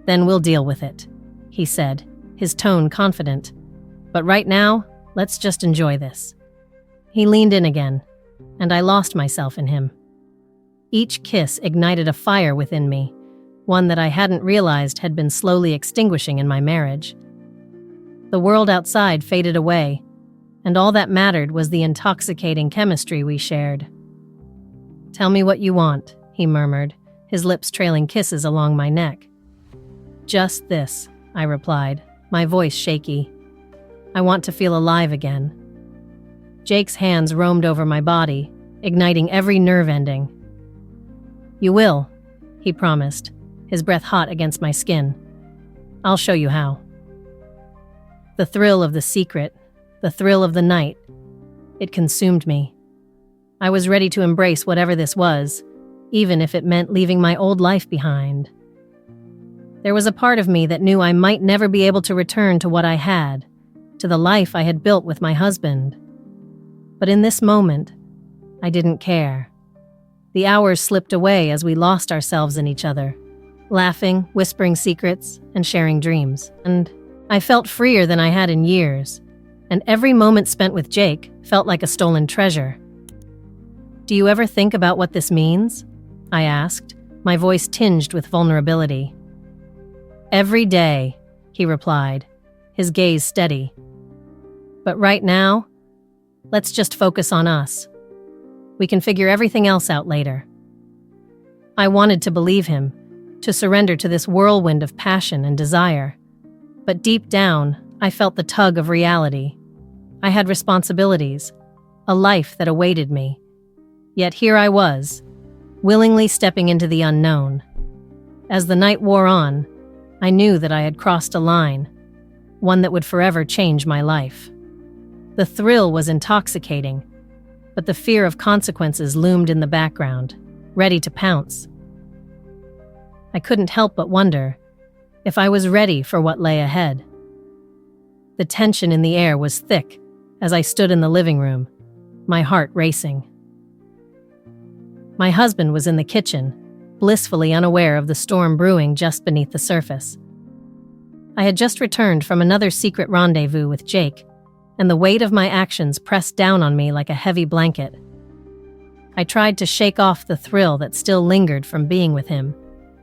"Then we'll deal with it," he said, his tone confident. "But right now, let's just enjoy this." He leaned in again, and I lost myself in him. Each kiss ignited a fire within me, one that I hadn't realized had been slowly extinguishing in my marriage. The world outside faded away, and all that mattered was the intoxicating chemistry we shared. "Tell me what you want," he murmured, his lips trailing kisses along my neck. "Just this," I replied, my voice shaky. "I want to feel alive again." Jake's hands roamed over my body, igniting every nerve ending. "You will," he promised, his breath hot against my skin. "I'll show you how." The thrill of the secret, the thrill of the night, it consumed me. I was ready to embrace whatever this was, even if it meant leaving my old life behind. There was a part of me that knew I might never be able to return to what I had, to the life I had built with my husband. But in this moment, I didn't care. The hours slipped away as we lost ourselves in each other, laughing, whispering secrets, and sharing dreams. And I felt freer than I had in years, and every moment spent with Jake felt like a stolen treasure. "Do you ever think about what this means?" I asked, my voice tinged with vulnerability. "Every day," he replied, his gaze steady. "But right now, let's just focus on us. We can figure everything else out later." I wanted to believe him, to surrender to this whirlwind of passion and desire. But deep down, I felt the tug of reality. I had responsibilities, a life that awaited me. Yet here I was, willingly stepping into the unknown. As the night wore on, I knew that I had crossed a line, one that would forever change my life. The thrill was intoxicating, but the fear of consequences loomed in the background, ready to pounce. I couldn't help but wonder if I was ready for what lay ahead. The tension in the air was thick as I stood in the living room, my heart racing. My husband was in the kitchen, blissfully unaware of the storm brewing just beneath the surface. I had just returned from another secret rendezvous with Jake, and the weight of my actions pressed down on me like a heavy blanket. I tried to shake off the thrill that still lingered from being with him,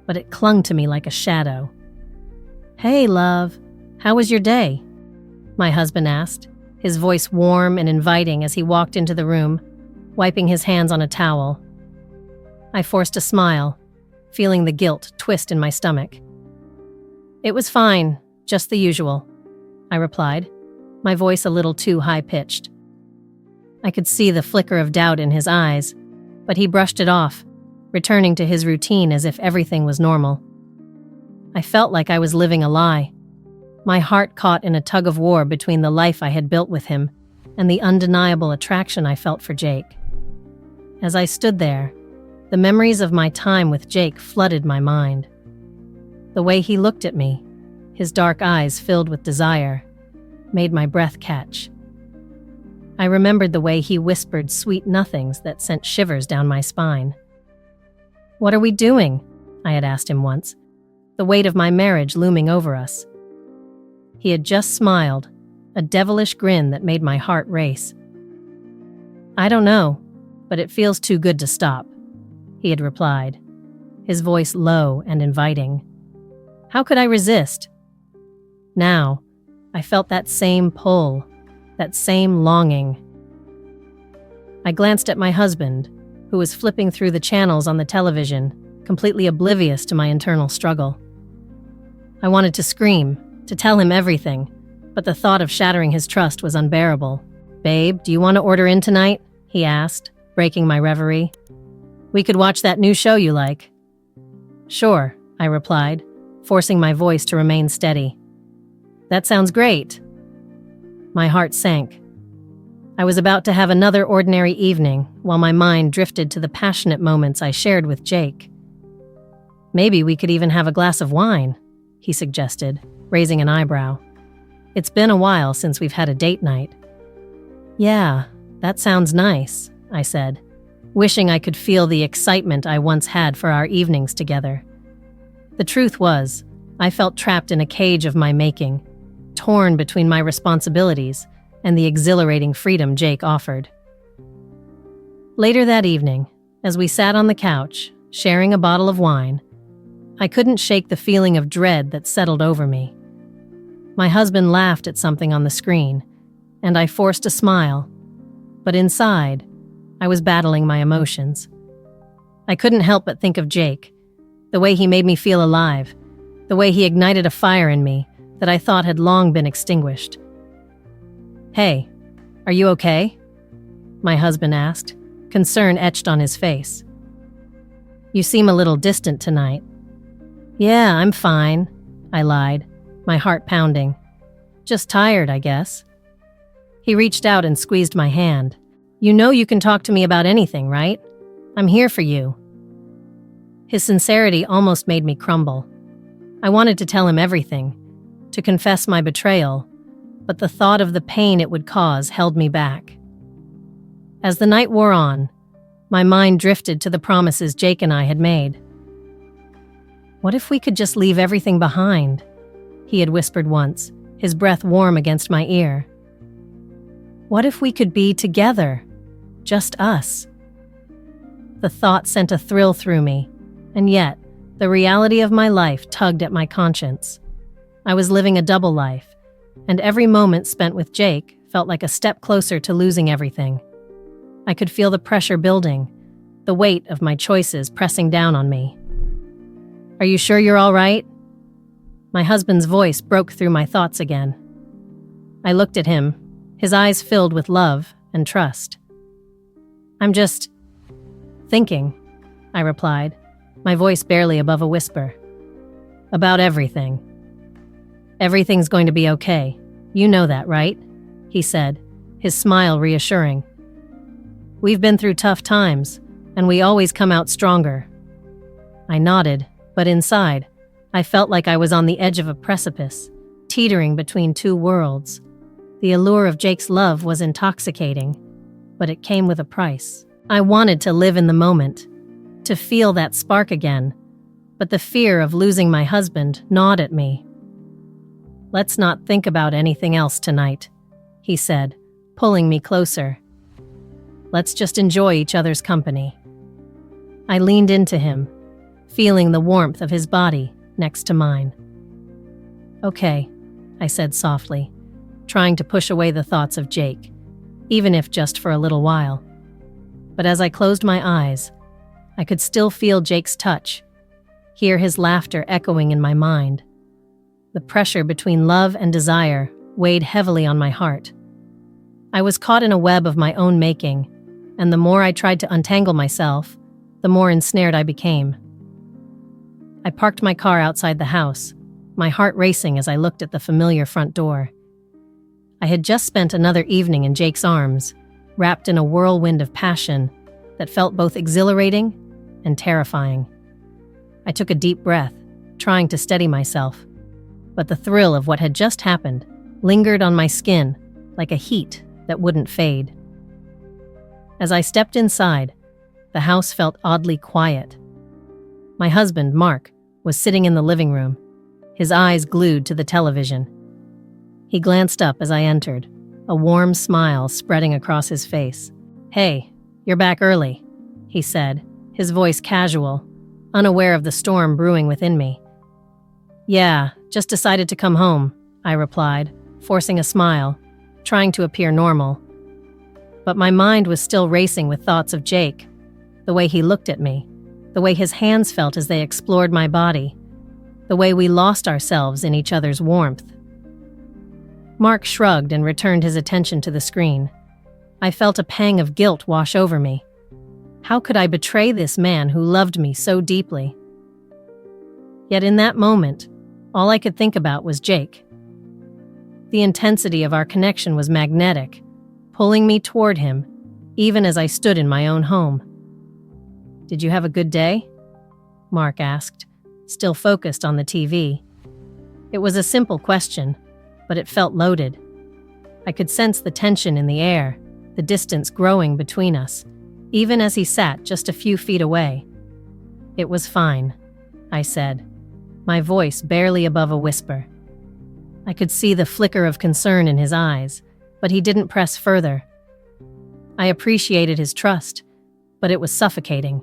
but it clung to me like a shadow. "Hey, love, how was your day?" my husband asked, his voice warm and inviting as he walked into the room, wiping his hands on a towel. I forced a smile, feeling the guilt twist in my stomach. "It was fine, just the usual," I replied, my voice a little too high-pitched. I could see the flicker of doubt in his eyes, but he brushed it off, returning to his routine as if everything was normal. I felt like I was living a lie, my heart caught in a tug-of-war between the life I had built with him and the undeniable attraction I felt for Jake. As I stood there, the memories of my time with Jake flooded my mind. The way he looked at me, his dark eyes filled with desire, made my breath catch. I remembered the way he whispered sweet nothings that sent shivers down my spine. "What are we doing?" I had asked him once, the weight of my marriage looming over us. He had just smiled, a devilish grin that made my heart race. "I don't know, but it feels too good to stop," he had replied, his voice low and inviting. How could I resist? Now, I felt that same pull, that same longing. I glanced at my husband, who was flipping through the channels on the television, completely oblivious to my internal struggle. I wanted to scream, to tell him everything, but the thought of shattering his trust was unbearable. "Babe, do you want to order in tonight?" he asked, breaking my reverie. "We could watch that new show you like." "Sure," I replied, forcing my voice to remain steady. "That sounds great." My heart sank. I was about to have another ordinary evening while my mind drifted to the passionate moments I shared with Jake. "Maybe we could even have a glass of wine," he suggested, raising an eyebrow. "It's been a while since we've had a date night." "Yeah, that sounds nice," I said, wishing I could feel the excitement I once had for our evenings together. The truth was, I felt trapped in a cage of my making, torn between my responsibilities and the exhilarating freedom Jake offered. Later that evening, as we sat on the couch, sharing a bottle of wine, I couldn't shake the feeling of dread that settled over me. My husband laughed at something on the screen, and I forced a smile, but inside, I was battling my emotions. I couldn't help but think of Jake, the way he made me feel alive, the way he ignited a fire in me that I thought had long been extinguished. "Hey, are you okay?" my husband asked, concern etched on his face. "You seem a little distant tonight." "Yeah, I'm fine," I lied, my heart pounding. "Just tired, I guess." He reached out and squeezed my hand. "You know you can talk to me about anything, right? I'm here for you." His sincerity almost made me crumble. I wanted to tell him everything, to confess my betrayal, but the thought of the pain it would cause held me back. As the night wore on, my mind drifted to the promises Jake and I had made. "What if we could just leave everything behind?" he had whispered once, his breath warm against my ear. "What if we could be together? Just us?" The thought sent a thrill through me, and yet, the reality of my life tugged at my conscience. I was living a double life, and every moment spent with Jake felt like a step closer to losing everything. I could feel the pressure building, the weight of my choices pressing down on me. "Are you sure you're all right?" My husband's voice broke through my thoughts again. I looked at him, his eyes filled with love and trust. "I'm just thinking," I replied, my voice barely above a whisper. "About everything." "Everything's going to be okay. You know that, right?" he said, his smile reassuring. "We've been through tough times, and we always come out stronger." I nodded, but inside, I felt like I was on the edge of a precipice, teetering between two worlds. The allure of Jake's love was intoxicating, but it came with a price. I wanted to live in the moment, to feel that spark again, but the fear of losing my husband gnawed at me. "Let's not think about anything else tonight," he said, pulling me closer. "Let's just enjoy each other's company." I leaned into him, feeling the warmth of his body next to mine. "Okay," I said softly, trying to push away the thoughts of Jake, even if just for a little while. But as I closed my eyes, I could still feel Jake's touch, hear his laughter echoing in my mind. The pressure between love and desire weighed heavily on my heart. I was caught in a web of my own making, and the more I tried to untangle myself, the more ensnared I became. I parked my car outside the house, my heart racing as I looked at the familiar front door. I had just spent another evening in Jake's arms, wrapped in a whirlwind of passion that felt both exhilarating and terrifying. I took a deep breath, trying to steady myself, but the thrill of what had just happened lingered on my skin like a heat that wouldn't fade. As I stepped inside, the house felt oddly quiet. My husband, Mark, was sitting in the living room, his eyes glued to the television. He glanced up as I entered, a warm smile spreading across his face. "Hey, you're back early," he said, his voice casual, unaware of the storm brewing within me. "Yeah, just decided to come home," I replied, forcing a smile, trying to appear normal. But my mind was still racing with thoughts of Jake, the way he looked at me, the way his hands felt as they explored my body, the way we lost ourselves in each other's warmth. Mark shrugged and returned his attention to the screen. I felt a pang of guilt wash over me. How could I betray this man who loved me so deeply? Yet in that moment, all I could think about was Jake. The intensity of our connection was magnetic, pulling me toward him, even as I stood in my own home. "Did you have a good day?" Mark asked, still focused on the TV. It was a simple question, but it felt loaded. I could sense the tension in the air, the distance growing between us, even as he sat just a few feet away. "It was fine," I said, my voice barely above a whisper. I could see the flicker of concern in his eyes, but he didn't press further. I appreciated his trust, but it was suffocating.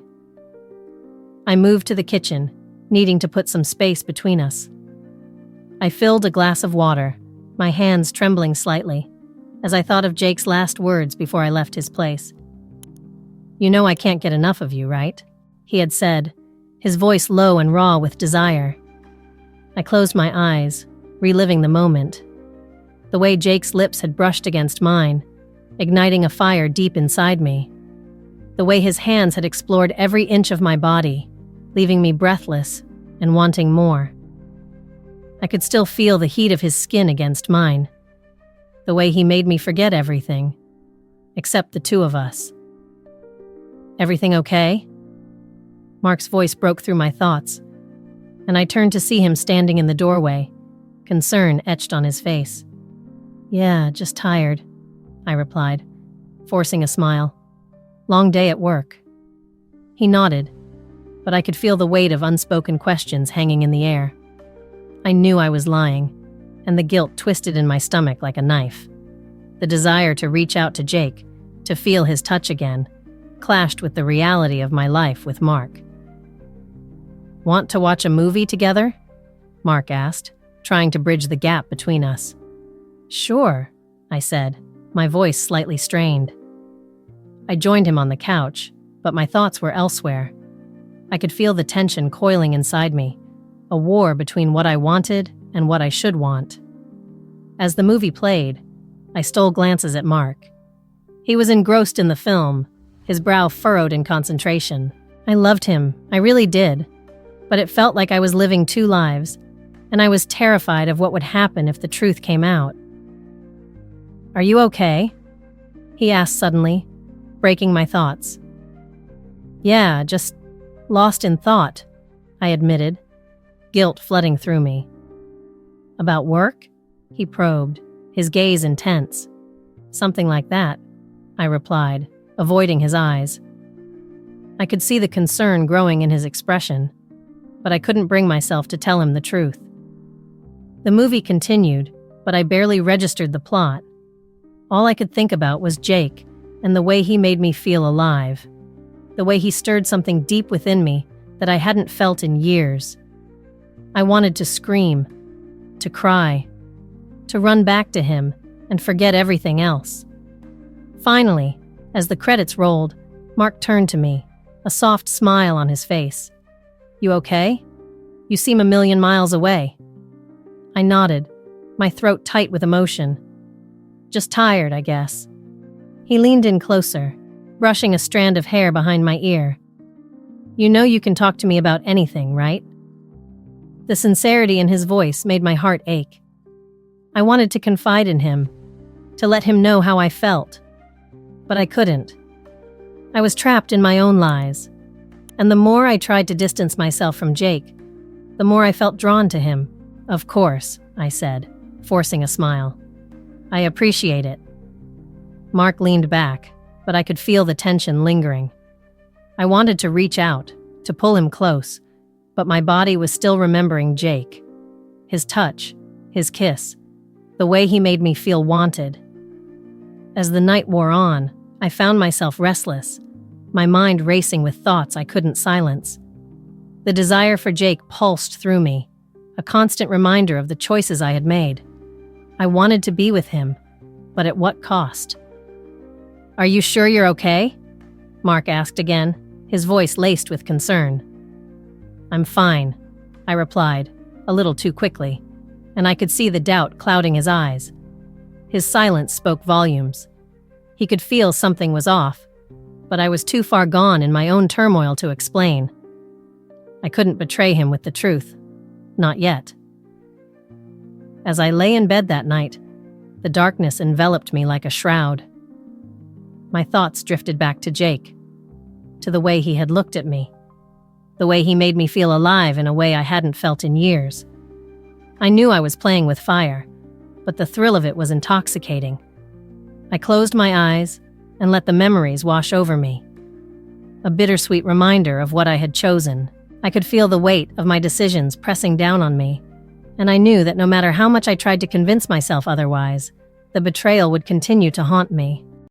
I moved to the kitchen, needing to put some space between us. I filled a glass of water, my hands trembling slightly, as I thought of Jake's last words before I left his place. "You know I can't get enough of you, right?" he had said, his voice low and raw with desire. I closed my eyes, reliving the moment. The way Jake's lips had brushed against mine, igniting a fire deep inside me. The way his hands had explored every inch of my body, leaving me breathless and wanting more. I could still feel the heat of his skin against mine. The way he made me forget everything, except the two of us. "Everything okay?" Mark's voice broke through my thoughts, and I turned to see him standing in the doorway, concern etched on his face. "Yeah, just tired," I replied, forcing a smile. Long day at work. He nodded, but I could feel the weight of unspoken questions hanging in the air. I knew I was lying, and the guilt twisted in my stomach like a knife. The desire to reach out to Jake, to feel his touch again, clashed with the reality of my life with Mark. "Want to watch a movie together?" Mark asked, trying to bridge the gap between us. "Sure," I said, my voice slightly strained. I joined him on the couch, but my thoughts were elsewhere. I could feel the tension coiling inside me, a war between what I wanted and what I should want. As the movie played, I stole glances at Mark. He was engrossed in the film, his brow furrowed in concentration. I loved him, I really did, but it felt like I was living two lives, and I was terrified of what would happen if the truth came out. "Are you okay?" he asked suddenly, breaking my thoughts. "Yeah, just lost in thought," I admitted, guilt flooding through me. "About work?" he probed, his gaze intense. "Something like that," I replied, avoiding his eyes. I could see the concern growing in his expression, but I couldn't bring myself to tell him the truth. The movie continued, but I barely registered the plot. All I could think about was Jake and the way he made me feel alive, the way he stirred something deep within me that I hadn't felt in years. I wanted to scream, to cry, to run back to him and forget everything else. Finally, as the credits rolled, Mark turned to me, a soft smile on his face. "You okay? You seem a million miles away." I nodded, my throat tight with emotion. "Just tired, I guess." He leaned in closer, brushing a strand of hair behind my ear. "You know you can talk to me about anything, right?" The sincerity in his voice made my heart ache. I wanted to confide in him, to let him know how I felt, but I couldn't. I was trapped in my own lies, and the more I tried to distance myself from Jake, the more I felt drawn to him. "Of course," I said, forcing a smile. "I appreciate it." Mark leaned back, but I could feel the tension lingering. I wanted to reach out, to pull him close, but my body was still remembering Jake. His touch, his kiss, the way he made me feel wanted. As the night wore on, I found myself restless, my mind racing with thoughts I couldn't silence. The desire for Jake pulsed through me, a constant reminder of the choices I had made. I wanted to be with him, but at what cost? "Are you sure you're okay?" Mark asked again, his voice laced with concern. "I'm fine," I replied, a little too quickly, and I could see the doubt clouding his eyes. His silence spoke volumes. He could feel something was off, but I was too far gone in my own turmoil to explain. I couldn't betray him with the truth. Not yet. As I lay in bed that night, the darkness enveloped me like a shroud. My thoughts drifted back to Jake, to the way he had looked at me, the way he made me feel alive in a way I hadn't felt in years. I knew I was playing with fire, but the thrill of it was intoxicating. I closed my eyes and let the memories wash over me. A bittersweet reminder of what I had chosen. I could feel the weight of my decisions pressing down on me, and I knew that no matter how much I tried to convince myself otherwise, the betrayal would continue to haunt me.